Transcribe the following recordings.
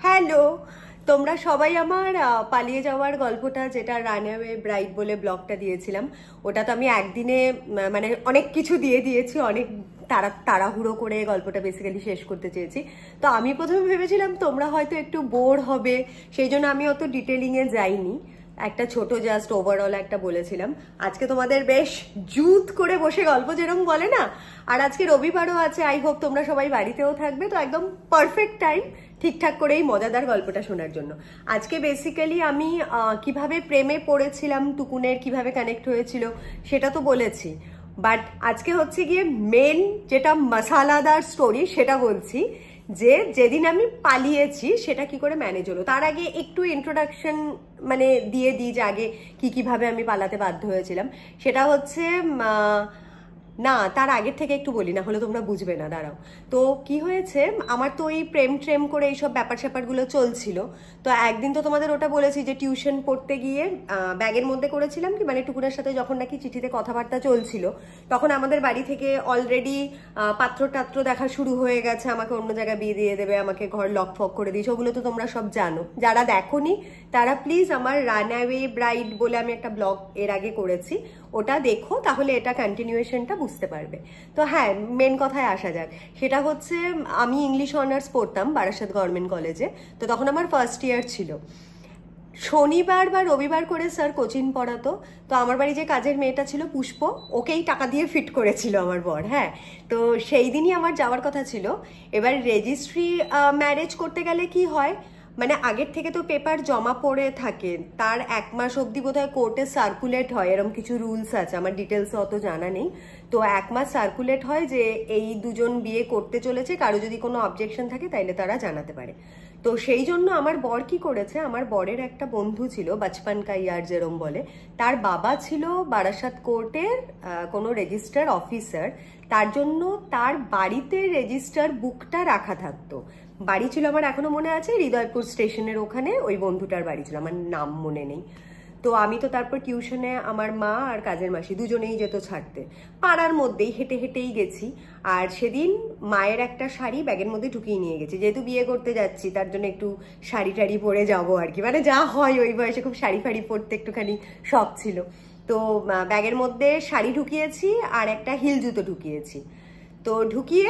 Hello, তোমরা সবাই আমার পালিয়ে যাওয়ার গল্পটা, যেটা রানঅ্যাওয়ে ব্রাইড বলে ব্লগটা দিয়েছিলাম, ওটা তো আমি একদিনে মানে অনেক কিছু দিয়ে দিয়েছি, অনেক তাড়াহুড়ো করে গল্পটা বেসিক্যালি শেষ করতে চেয়েছি। তো আমি প্রথমে ভেবেছিলাম তোমরা হয়তো একটু বোর হবে, সেই জন্য আমি অত ডিটেলিংয়ে যাইনি, একটা ছোট জাস্ট ওভারঅল একটা বলেছিলাম। আজকে তোমাদের বেশ জুত করে বসে গল্প যেরকম বলে না, আর আজকে রবিবারও আছে, আই হোপ তোমরা সবাই বাড়িতেও থাকবে, তো একদম পারফেক্ট টাইম ঠিকঠাক করে এই মজাদার গল্পটা শোনার জন্য। আজকে বেসিক্যালি আমি কিভাবে প্রেমে পড়েছিলাম, টুকুনের কিভাবে কানেক্ট হয়েছিল সেটা তো বলেছি, বাট আজকে হচ্ছে গিয়ে মেন যেটা মশালাদার স্টোরি সেটা বলছি, যে যেদিন আমি পালিয়েছি সেটা কি করে ম্যানেজ হলো। তার আগে একটু ইন্ট্রোডাকশন মানে দিয়ে দিই যে আগে কিভাবে আমি পালাতে বাধ্য হয়েছিলাম। সেটা হচ্ছে না, তার আগের থেকে একটু বলি, না হলে তোমরা বুঝবে না, দাঁড়াও। তো কি হয়েছে, আমার তো ওই প্রেম করে এইসব ব্যাপার স্যাপারগুলো চলছিল। তো একদিন তো তোমাদের ওটা বলেছি যে টিউশন পড়তে গিয়ে ব্যাগের মধ্যে করেছিলাম কি, মানে টুকুনের সাথে যখন নাকি চিঠিতে কথাবার্তা চলছিল, তখন আমাদের বাড়ি থেকে অলরেডি পাত্র দেখা শুরু হয়ে গেছে, আমাকে অন্য জায়গায় বিয়ে দিয়ে দেবে, আমাকে ঘর লক ফক করে দিয়েছে। ওগুলো তো তোমরা সব জানো, যারা দেখোনি তারা প্লিজ আমার রানঅ্যাওয়ে ব্রাইড বলে আমি একটা ব্লগ এর আগে করেছি, ওটা দেখো, তাহলে এটা কন্টিনিউয়েশনটা বুঝতে পারবে। তো হ্যাঁ, মেন কথায় আসা যাক। সেটা হচ্ছে আমি ইংলিশ অনার্স পড়তাম বারাসাত গভর্নমেন্ট কলেজে, তো তখন আমার ফার্স্ট ইয়ার ছিল। শনিবার বা রবিবার করে স্যার কোচিং পড়াতো। তো আমার বাড়ি যে কাজের মেয়েটা ছিল পুষ্প, ওকেই টাকা দিয়ে ফিট করেছিল আমার বর। হ্যাঁ, তো সেই দিনই আমার যাওয়ার কথা ছিল। এবার রেজিস্ট্রি ম্যারেজ করতে গেলে কি হয়, মানে আগের থেকে তো পেপার জমা পড়ে থাকে, তার 1 মাস অবধি বোধহয় কোর্টে সার্কুলেট হয়, এরকম কিছু রুলস আছে, আমার ডিটেলস অত জানা নেই। তো 1 মাস সার্কুলেট হয় যে এই দুজন বিয়ে করতে চলেছে, কারো যদি কোনো অবজেকশন থাকে তাইলে তারা জানাতে পারে। তো সেই জন্য আমার বর কি করেছে, আমার বরের একটা বন্ধু ছিল, বাচপান কা ইয়ার যেরম বলে, তার বাবা ছিল বারাসাত কোর্টের কোনো রেজিস্টার অফিসার, তার জন্য তার বাড়িতে রেজিস্টার বুকটা রাখা থাকতো। বাড়ি ছিল আমার এখনো মনে আছে, হৃদয়পুর স্টেশনের ওখানে ওই বন্ধুটার বাড়ি ছিল, আমার নাম মনে নেই। তো আমি তো তারপর টিউশনে আমার মা আর কাজের মাসি দুজনেই যেত ছাড়তে, পাড়ার মধ্যেই হেঁটেই গেছি। আর সেদিন মায়ের একটা শাড়ি ব্যাগের মধ্যে ঢুকিয়ে নিয়ে গেছি, যেহেতু বিয়ে করতে যাচ্ছি তার জন্য একটু শাড়ি টাড়ি পরে যাবো আর কি, মানে যা হয় ওই বয়সে খুব শাড়ি ফাড়ি পরতে একটুখানি শখ ছিল। তো ব্যাগের মধ্যে শাড়ি ঢুকিয়েছি আর একটা হিল জুতো ঢুকিয়েছি। তো ঢুকিয়ে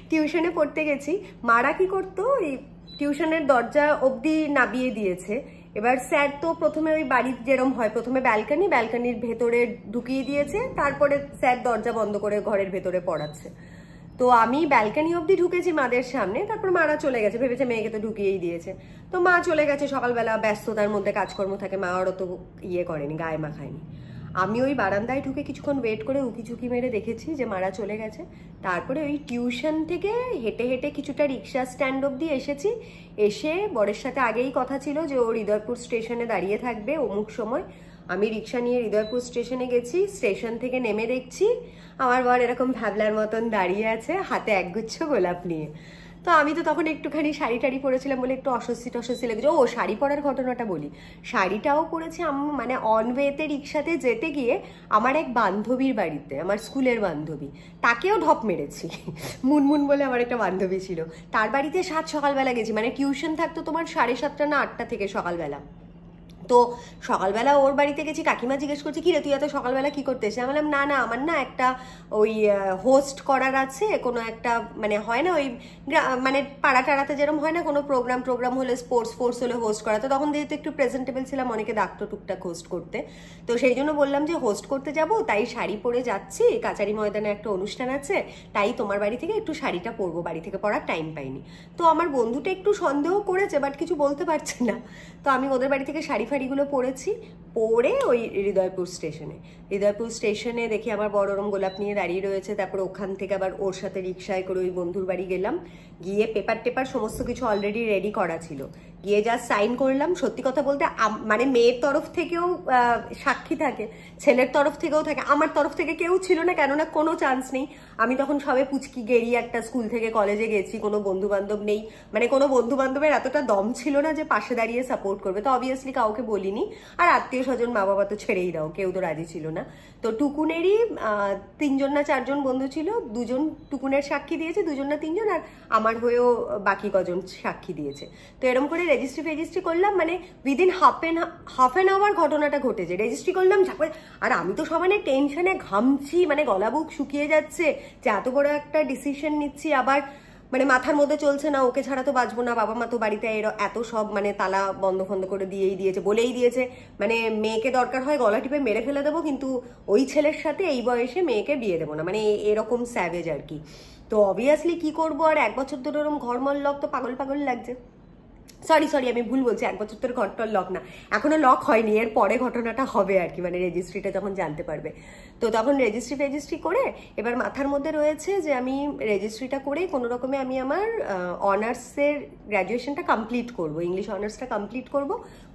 টিউশনে পড়তে গেছি। মারা কি করতো, এই টিউশনের দরজা অবধি নামিয়ে দিয়েছে। এবার স্যার তো প্রথমে ওই বাড়ির যেরম হয়, প্রথমে ব্যালকানির ভেতরে ঢুকিয়ে দিয়েছে, তারপরে স্যার দরজা বন্ধ করে ঘরের ভেতরে পড়াচ্ছে। তো আমি ব্যালকানি অবধি ঢুকেছি মাদের সামনে, তারপর মারা চলে গেছে, ভেবেছে মেয়েকে তো ঢুকিয়েই দিয়েছে। তো মা চলে গেছে, সকালবেলা ব্যস্ততার মধ্যে কাজকর্ম থাকে, মা ওরও তো ইয়ে করেনি, গায়ে মাখায়নি। আমি ওই বারান্দায় ঢুকে কিছুক্ষণ ওয়েট করে উঁকি মেরে দেখেছি যে মারা চলে গেছে। তারপরে ওই টিউশন থেকে হেঁটে কিছুটা রিক্সা স্ট্যান্ড অবধি এসেছি। এসে বরের সাথে আগেই কথা ছিল যে ও হৃদয়পুর স্টেশনে দাঁড়িয়ে থাকবে অমুক সময়। আমি রিক্সা নিয়ে হৃদয়পুর স্টেশনে গেছি, স্টেশন থেকে নেমে দেখছি আমার বর এরকম ভ্যাবলার মতন দাঁড়িয়ে আছে, হাতে একগুচ্ছ গোলাপ নিয়ে। তো আমি তো তখন একটুখানি শাড়ি টাড়ি পরেছিলাম বলে একটু অস্বস্তি লেগেছে। ও শাড়ি পরার ঘটনাটা বলি, শাড়িটাও পরেছি মানে অনওয়েতে রিক্সাতে যেতে গিয়ে আমার এক বান্ধবীর বাড়িতে, আমার স্কুলের বান্ধবী, তাকেও ঢপ মেরেছি। মুনমুন বলে আমার একটা বান্ধবী ছিল, তার বাড়িতে সকালবেলা গেছি, মানে টিউশন থাকতো তোমার 7:30 না 8টা থেকে সকালবেলা। তো সকালবেলা ওর বাড়িতে গেছি, কাকিমা জিজ্ঞেস করছে কি রে তুই এত সকালবেলা কি করতে এসে? আমি বললাম না আমার না একটা ওই হোস্ট করার আছে, কোনো একটা মানে হয় না ওই মানে পাড়া টাড়াতে যেরকম হয় না, কোনো প্রোগ্রাম হলে স্পোর্টস হলে হোস্ট করা, তো তখন যেহেতু একটু প্রেজেন্টেবল ছিলাম, অনেকে ডাকতো টুকটাক হোস্ট করতে, তো সেই জন্য বললাম যে হোস্ট করতে যাব, তাই শাড়ি পরে যাচ্ছি, কাচারি ময়দানে একটা অনুষ্ঠান আছে, তাই তোমার বাড়ি থেকে একটু শাড়িটা পরবো, বাড়ি থেকে পরার টাইম পাইনি। তো আমার বন্ধুটা একটু সন্দেহ করেছে, বাট কিছু বলতে পারছে না। তো আমি ওদের বাড়ি থেকে শাড়িগুলো পরেছি, পরে ওই হৃদয়পুর স্টেশনে দেখি আমার বড় ওরম গোলাপ নিয়ে দাঁড়িয়ে রয়েছে। তারপর ওখান থেকে আবার ওর সাথে রিক্সায় করে ওই বন্ধুর বাড়ি গেলাম, গিয়ে পেপার সমস্ত কিছু অলরেডি রেডি করা ছিল, গিয়ে যা সাইন করলাম। সত্যি কথা বলতে মানে মেয়ের তরফ থেকেও সাক্ষী থাকে, ছেলের তরফ থেকেও থাকে, আমার তরফ থেকে কেউ ছিল না, কেননা কোনো চান্স নেই। আমি তখন সবে পুচকি গেরিয়ে একটা স্কুল থেকে কলেজে গেছি, কোনো বন্ধু বান্ধব নেই, মানে কোনো বন্ধু বান্ধবের এতটা দম ছিল না যে পাশে দাঁড়িয়ে সাপোর্ট করবে। তো অবভিয়াসলি কাউকে বলিনি, আর আত্মীয় স্বজন মা বাবা তো ছেড়েই দাও, কেউ তো রাজি ছিল না। তো টুকুনেরই 3জন না 4জন বন্ধু ছিল, 2জন টুকুনের সাক্ষী দিয়েছে, 2জন না 3জন, আর আমার হয়েও বাকি কজন সাক্ষী দিয়েছে। তো এরকম করে রেজিস্ট্রি করলাম, মানে উইদিন হাফ অ্যান আওয়ার ঘটনাটা ঘটেছে। রেজিস্ট্রি করলাম, আর আমি তো সমানে টেনশনে ঘামছি, মানে গলা বুক শুকিয়ে যাচ্ছে যে এত বড় একটা ডিসিশন নিচ্ছি, আবার মানে মাথার মধ্যে চলছে না ওকে ছাড়া তো বাঁচবো না, বাবা মা তো বাড়িতে এত সব মানে তালা বন্ধ করে দিয়েই দিয়েছে, বলেই দিয়েছে মানে মেয়েকে দরকার হয় গলা টিপে মেরে ফেলে দেবো, কিন্তু ওই ছেলের সাথে এই বয়সে মেয়েকে বিয়ে দেবো না, মানে এরকম স্যাভেজ আর কি। তো অবভিয়াসলি কি করবো, আর 1 বছর ধরে ওরকম ঘরমল লক তো পাগল লাগছে। সরি আমি ভুল বলছি, 1 বছর ধরে ঘরটার লক না, এখনো লক হয়নি, এর পরে ঘটনাটা হবে আর কি, মানে রেজিস্ট্রিটা যখন জানতে পারবে। তো তখন রেজিস্ট্রি করে এবার মাথার মধ্যে রয়েছে যে আমি রেজিস্ট্রিটা করে কোনো রকমে আমি আমার অনার্সের গ্র্যাজুয়েশনটা কমপ্লিট করব, ইংলিশ অনার্সটা কমপ্লিট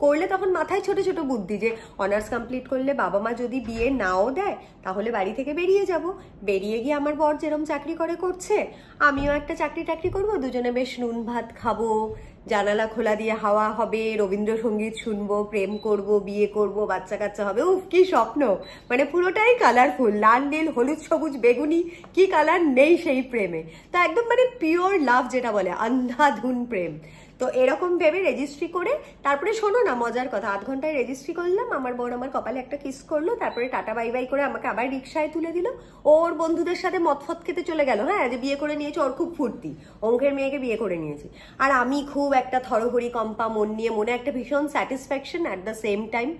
করলে তখন মাথায় ছোট ছোট বুদ্ধি যে অনার্স কমপ্লিট করলে বাবা মা যদি বিয়ে নাও দেয় তাহলে বাড়ি থেকে বেরিয়ে যাব, বেরিয়ে গিয়ে আমার বর যেরকম চাকরি করছে আমিও একটা চাকরি করবো, দুজনে বেশ নুন ভাত খাবো, জানালা খোলা দিয়ে হাওয়া হবে, রবীন্দ্রসঙ্গীত শুনবো, প্রেম করব, বিয়ে করব, বাচ্চা কাচ্চা হবে। উফ কি স্বপ্ন, মানে পুরোটাই কালারফুল, লাল নীল হলুদ সবুজ বেগুনি, কি কালার নেই সেই প্রেমে। তো একদম মানে পিওর লাভ যেটা বলে, আন্ধাধুন প্রেম। তো এরকম ভেবে রেজিস্ট্রি করে তারপরে শোনো না মজার কথা, 8 ঘন্টায় রেজিস্ট্রি করলাম, আমার বর আমার কপালে একটা কিস করলো, তারপরে টাটা বাই বাই করে আমাকে আবার রিক্সায় তুলে দিল, ওর বন্ধুদের সাথে মদফত খেতে চলে গেল। হ্যাঁ, যে বিয়ে করে নিয়েছে, ওর খুব ফুর্তি, অঙ্কের মেয়েকে বিয়ে করে নিয়েছি, আর আমি খুব একটা থরহরি কম্পা মন নিয়ে, মনে একটা ভীষণ satisfaction, at the same time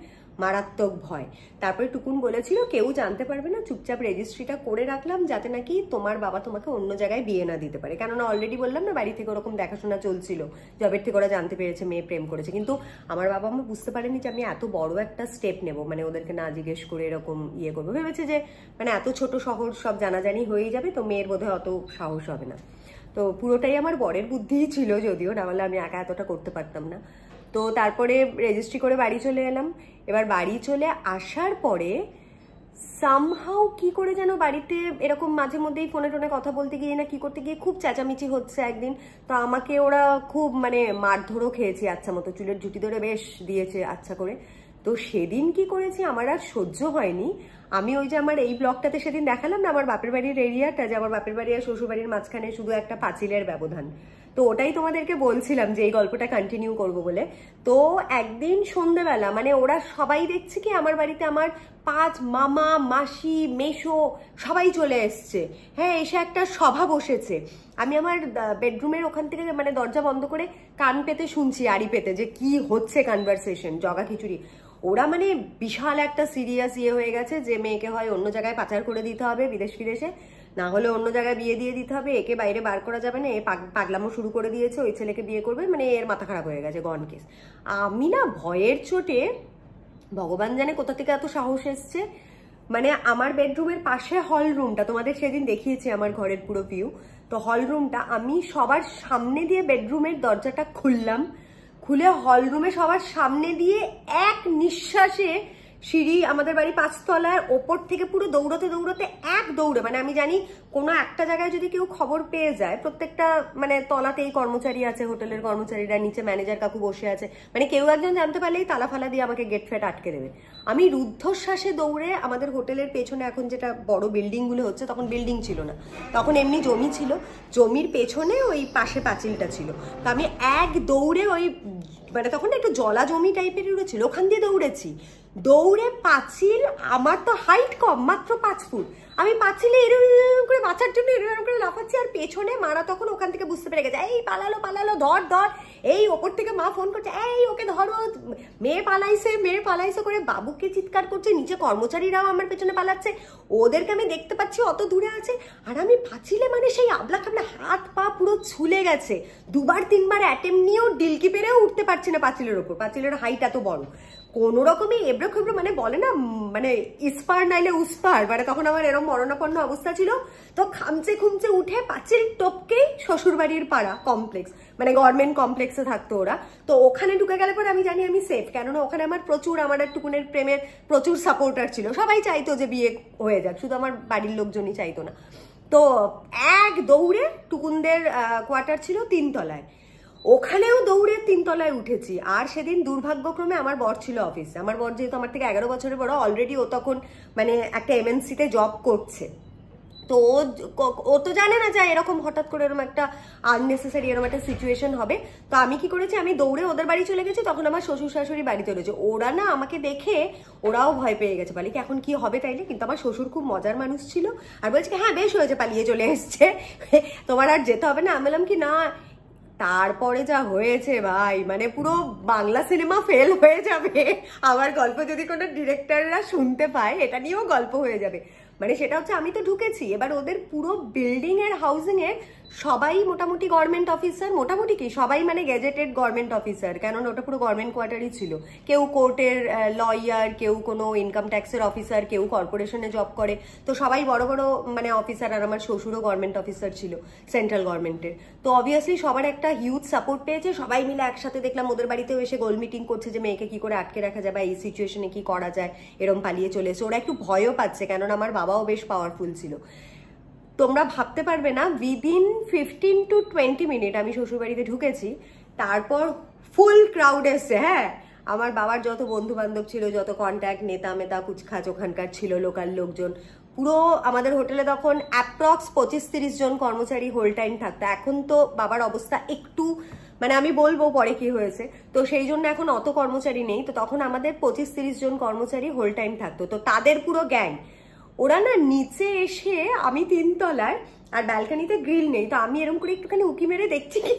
মারাত্মক ভয়। তারপরে টুকুন বলেছিল কেউ জানতে পারবে না, চুপচাপ রেজিস্ট্রিটা করে রাখলাম যাতে নাকি তোমার বাবা তোমাকে অন্য জায়গায় বিয়ে না দিতে পারে, কেননা অলরেডি বললাম না বাড়ি থেকে ওরকম দেখাশোনা চলছিল, জবের থেকে ওরা জানতে পেরেছে মেয়ে প্রেম করেছে, কিন্তু আমার বাবা মা বুঝতে পারেনি যে আমি এত বড় একটা স্টেপ নেব, মানে ওদেরকে না জিজ্ঞেস করে এরকম ইয়ে করবো, ভেবেছে যে মানে এত ছোট শহর সব জানাজানি হয়ে যাবে, তো মেয়ের বোধহয় অত সাহস হবে না। তো পুরোটাই আমার বরের বুদ্ধিই ছিল, যদিও না হলে আমি একা এতটা করতে পারতাম না। তো তারপরে রেজিস্ট্রি করে বাড়ি চলে এলাম। এবার বাড়ি চলে আসার পরে সামহাউ কি করে যেন বাড়িতে এরকম মাঝে মধ্যেই ফোনে টোনে কথা বলতে গিয়ে না কি করতে গিয়ে খুব চেঁচামেচি হচ্ছে একদিন। তো আমাকে ওরা খুব মানে মারধরও খেয়েছি, আচ্ছা মতো চুলের ঝুটি ধরে বেশ দিয়েছে আচ্ছা করে। তো সেদিন কি করেছি আমার আর সহ্য হয়নি, আমি ওই যে আমার এই ব্লগটাতে সেদিন দেখালাম না আমার বাপের বাড়ির এরিয়াটা, যে আমার বাপের বাড়ি আর শ্বশুর বাড়ির মাঝখানে শুধু একটা পাঁচিলের ব্যবধান, তো ওটাই তোমাদেরকে বলছিলাম যে এই গল্পটা কন্টিনিউ করব বলে। তো একদিন সন্ধ্যাবেলা মানে ওরা সবাই দেখছে কি আমার বাড়িতে আমার 5 মামা মাসি মেশো সবাই চলে এসছে, হ্যাঁ এসে একটা সভা বসেছে। আমি আমার বেডরুমের ওখান থেকে মানে দরজা বন্ধ করে কান পেতে শুনছি, আড়ি পেতে, যে কি হচ্ছে কনভারসেশন, জগা খিচুড়ি। ওরা মানে বিশাল একটা সিরিয়াস ইয়ে হয়ে গেছে যে মেয়েকে হয় অন্য জায়গায় পাচার করে দিতে হবে বিদেশে, না হলে অন্য জায়গায় বিয়ে দিয়ে দিতে হবে, একে বাইরে বার করা যাবে না, এ পাগলামো শুরু করে দিয়েছে, ওই ছেলেকে বিয়ে করবে, মানে এর মাথা খারাপ হয়ে গেছে, গন কেস। আমি না ভয়ের চোটে, ভগবান জানে কোথা থেকে এত সাহস এসছে, মানে আমার বেডরুমের পাশে হল রুমটা, তোমাদের সেদিন দেখিয়েছি আমার ঘরের পুরো ভিউ, তো হল রুমটা আমি সবার সামনে দিয়ে বেডরুমের দরজাটা খুললাম, খুলে হল রুমে সবার সামনে দিয়ে এক নিঃশ্বাসে সিঁড়ি, আমাদের বাড়ি 5 তলার, ওপর থেকে পুরো দৌড়তে এক দৌড়ে, মানে আমি জানি কোনো একটা জায়গায় যদি কেউ খবর পেয়ে যায়, প্রত্যেকটা মানে তলাতেই কর্মচারী আছে, হোটেলের কর্মচারীরা, নিচে ম্যানেজার কাকু বসে আছে, মানে কেউ একজন জানতে পারলেই তালা ফালা দিয়ে আমাকে গেট ফেট আটকে দেবে। আমি রুদ্ধশ্বাসে দৌড়ে আমাদের হোটেলের পেছনে, এখন যেটা বড় বিল্ডিং গুলো হচ্ছে, তখন বিল্ডিং ছিল না, তখন এমনি জমি ছিল, জমির পেছনে ওই পাশে পাঁচিলটা ছিল, তো আমি এক দৌড়ে ওই মানে তখন একটু জলা জমি টাইপের ছিল, ওখান দিয়ে দৌড়ে পাঁচিল, আমার তো হাইট কম, মাত্র 5 ফুট, আমি পাঁচিলে এরকম করে বাঁচার জন্য এরকম করে লাফাচ্ছি, আর পেছনে মারা তখন ওখান থেকে বুঝতে পেরে গেছে, এই পালালো ধর, এই ওপর থেকে মা ফোন করছে, এই ওকে ধরো, মেয়ে পালাইছে করে বাবুকে চিৎকার করছে, নিচে কর্মচারীরাও আমার পেছনে পালাচ্ছে, ওদেরকে আমি দেখতে পাচ্ছি অত দূরে আছে, আর আমি পাঁচিলে মানে সেই আবলা খাবলা, হাত পা পুরো ছুলে গেছে, 2বার 3বার অ্যাটেম্প নিয়েও ডিলকি পেরেও উঠতে পারছি না পাঁচিলের ওপর, পাঁচিলের হাইট এত বড়, কোন রকমই এবড়ো খেবড়ো, মানে বলে না মানে ইস্পার নাইলে উস্পার, মানে তখন আমার এরকম মরণাপন্ন অবস্থা ছিল। তো খামচে খুমচে উঠে পাঁচিল টপকেই শ্বশুরবাড়ির পাড়া কমপ্লেক্স, মানে গভর্নমেন্ট কমপ্লেক্সে থাকতো ওরা, তো ওখানে ঢুকে গেলে পরে আমি জানি আমি সেফ, কেননা ওখানে আমার প্রচুর, আমার টুকুনের প্রেমের প্রচুর সাপোর্টার ছিল, সবাই চাইতো যে বিয়ে হয়ে যাক, শুধু আমার বাড়ির লোকজনই চাইতো না। তো এক দৌড়ে টুকুনদের কোয়ার্টার ছিল 3 তলায়, ওখানেও দৌড়ে 3 তলায় উঠেছি। আর সেদিন দুর্ভাগ্যক্রমে আমার বর ছিল অফিসে, আমার বর যেহেতু আমার থেকে 11 বছরের বড়, অলরেডি ও তখন মানে একটা MNC-তে জব করছে, তো ও তো জানে না যে এরকম হঠাৎ করে এরকম একটা আননেসেসারি এরকম একটা সিচুয়েশন হবে। তো আমি কি করেছি, আমি দৌড়ে ওদের বাড়ি চলে গেছি। তখন আমার শ্বশুর শাশুড়ি বাড়িতে রয়েছে। ওরা না আমাকে দেখে ওরাও ভয় পেয়ে গেছে, বলে কি এখন কি হবে তাইলে। কিন্তু আমার শ্বশুর খুব মজার মানুষ ছিল, আর বলছে হ্যাঁ বেশ হয়েছে, পালিয়ে চলে এসছে, তোমার আর যেতে হবে না। আমি বললাম কি না, তারপরে যা হয়েছে ভাই, মানে পুরো বাংলা সিনেমা ফেল হয়ে যাবে। আমার গল্প যদি কোনো ডিরেক্টররা শুনতে পায়, এটা নিয়েও গল্প হয়ে যাবে। মানে সেটা হচ্ছে, আমি তো ঢুকেছি, এবার ওদের পুরো বিল্ডিং এর হাউসিং এর সবাই মোটামুটি গভর্নমেন্ট অফিসার, মোটামুটি কি সবাই মানে গেজেটেড গভর্নমেন্ট অফিসার, কেননা ওটা পুরো গভর্নমেন্ট কোয়ার্টারই ছিল। কেউ কোর্টের লয়ার, কেউ কোনো ইনকাম ট্যাক্সের অফিসার, কেউ কর্পোরেশনে জব করে। তো সবাই বড় বড় মানে অফিসার, আর আমার শ্বশুরও গভর্নমেন্ট অফিসার ছিল সেন্ট্রাল গভর্নমেন্টের। তো অবভিয়াসলি সবার একটা হিউজ সাপোর্ট পেয়েছে। সবাই মিলে একসাথে দেখলাম ওদের বাড়িতেও এসে গোল মিটিং করছে যে মেয়েকে কি করে আটকে রাখা যায় বা এই সিচুয়েশনে কি করা যায়, এরম পালিয়ে চলেছে। ওরা একটু ভয়ও পাচ্ছে, কেননা আমার বাবাও বেশ পাওয়ারফুল ছিল। তোমরা ভাবতে পারবে না, উইদিন 15 to 20 মিনিট আমি শ্বশুরবাড়িতে ঢুকেছি, তারপর ফুল ক্রাউড এসছে। হ্যাঁ, আমার বাবার যত বন্ধু বান্ধব ছিল, যত কন্ট্যাক্ট, নেতা মেতা কুচখাচ ওখানকার ছিল, লোকাল লোকজন পুরো। আমাদের হোটেলে তখন অ্যাপ্রক্স 25-30 জন কর্মচারী হোল টাইম থাকতো। এখন তো বাবার অবস্থা একটু মানে আমি বলবো পরে কি হয়েছে, তো সেই জন্য এখন অত কর্মচারী নেই। তো তখন আমাদের 25-30 জন কর্মচারী হোল টাইম থাকতো। তো তাদের পুরো গ্যাং, ওরা না নিচে এসে, আমি 3 তলায় আর ব্যালকানিতে গ্রিল নেই, তো আমি এরকম করে একটুখানি উকি মেরে দেখছি কি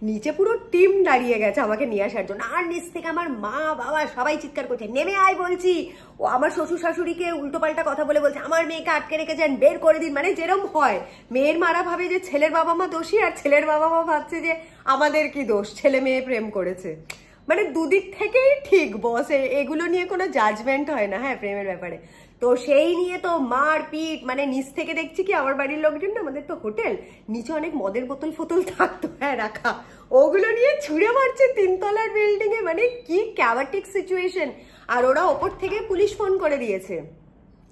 নিচে পুরো টিম দাঁড়িয়ে গেছে আমাকে নিয়ে আসার জন্য। আর নিচ থেকে আমার মা বাবা সবাই চিৎকার করছে, নেমে আয় বলছি। ও আমার শ্বশুর শাশুড়িকে উল্টোপাল্টা কথা বলে বলছে আমার মেয়েকে আটকে রেখেছেন, বের করে দিন। মানে যেরকম হয়, মেয়ের মারা ভাবে যে ছেলের বাবা মা দোষী, আর ছেলের বাবা মা ভাবছে যে আমাদের কি দোষ, ছেলে মেয়ে প্রেম করেছে। মানে দুদিক থেকেই ঠিক বস, এগুলো নিয়ে কোনো জাজমেন্ট হয় না হ্যাঁ প্রেমের ব্যাপারে। তো সেই নিয়ে তো মারপিট, মানে নিচ থেকে দেখছি কি আমার বাড়ির লোকজন, আমাদের তো হোটেল, নিচে অনেক মদের বোতল ফোতল থাকতো হ্যাঁ রাখা, ওগুলো নিয়ে ছুঁড়ে মারছে 3 তলার বিল্ডিং এ। মানে কি ক্যাওয়াটিক সিচুয়েশন। আর ওরা ওপর থেকে পুলিশ ফোন করে দিয়েছে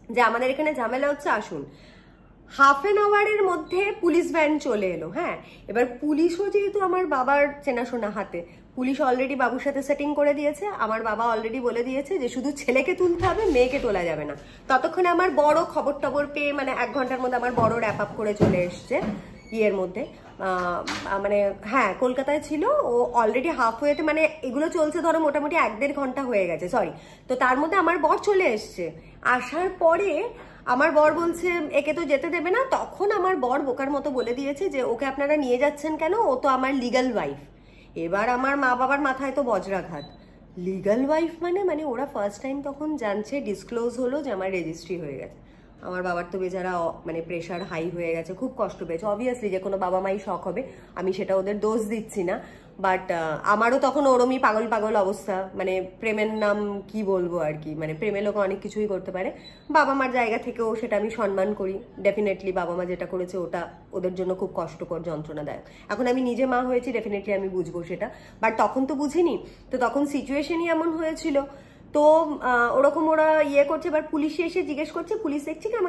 যে আমাদের এখানে ঝামেলা হচ্ছে, আসুন। হাফ অ্যান আওয়ারের মধ্যে পুলিশ ভ্যান চলে এলো। হ্যাঁ, এবার পুলিশও যেহেতু আমার বাবার চেনাশোনা হাতে, পুলিশ অলরেডি বাবুর সাথে সেটিং করে দিয়েছে। আমার বাবা অলরেডি বলে দিয়েছে যে শুধু ছেলেকে তুলতে হবে, মেয়েকে তোলা যাবে না। ততক্ষণে আমার বড় খবর টবর পেয়ে, মানে 1 ঘন্টার মধ্যে আমার বড় র্যাপ আপ করে চলে এসছে ইয়ের মধ্যে। মানে হ্যাঁ কলকাতায় ছিল ও অলরেডি হাফওয়েতে, মানে এগুলো চলছে ধরো মোটামুটি 1-1.5 ঘন্টা হয়ে গেছে, সরি। তো তার মধ্যে আমার বর চলে এসছে। আসার পরে আমার বর বলছে একে তো যেতে দেবে না। তখন আমার বর বোকার মতো বলে দিয়েছে যে ওকে আপনারা নিয়ে যাচ্ছেন কেন, ও তো আমার লিগ্যাল ওয়াইফ। এবার আমার মা বাবার মাথায় তো বজ্রাঘাত, লিগ্যাল ওয়াইফ মানে ওরা ফার্স্ট টাইম তখন জানছে, ডিসক্লোজ হলো যে আমার রেজিস্ট্রি হয়ে গেছে। আমার বাবার তো বেচারা মানে প্রেশার হাই হয়ে গেছে, খুব কষ্ট পেয়েছে। অবভিয়াসলি যে কোনো বাবা মাই শখ হবে, আমি সেটা ওদের দোষ দিচ্ছি না। বাট আমারও তখন ওরমই পাগল পাগল অবস্থা, মানে প্রেমের নাম কি বলবো আর কি, মানে প্রেমের লোক অনেক কিছুই করতে পারে। বাবা মার জায়গা থেকেও সেটা আমি সম্মান করি। ডেফিনেটলি বাবা মা যেটা করেছে ওটা ওদের জন্য খুব কষ্টকর, যন্ত্রণাদায়ক। এখন আমি নিজে মা হয়েছি, ডেফিনেটলি আমি বুঝবো সেটা, বাট তখন তো বুঝিনি। তো তখন সিচুয়েশনই এমন হয়েছিল। তো ওরকম ওরা ইয়ে করছে। এবার পুলিশে এসে জিজ্ঞেস করছে, পুলিশ দেখছে কি আমাকে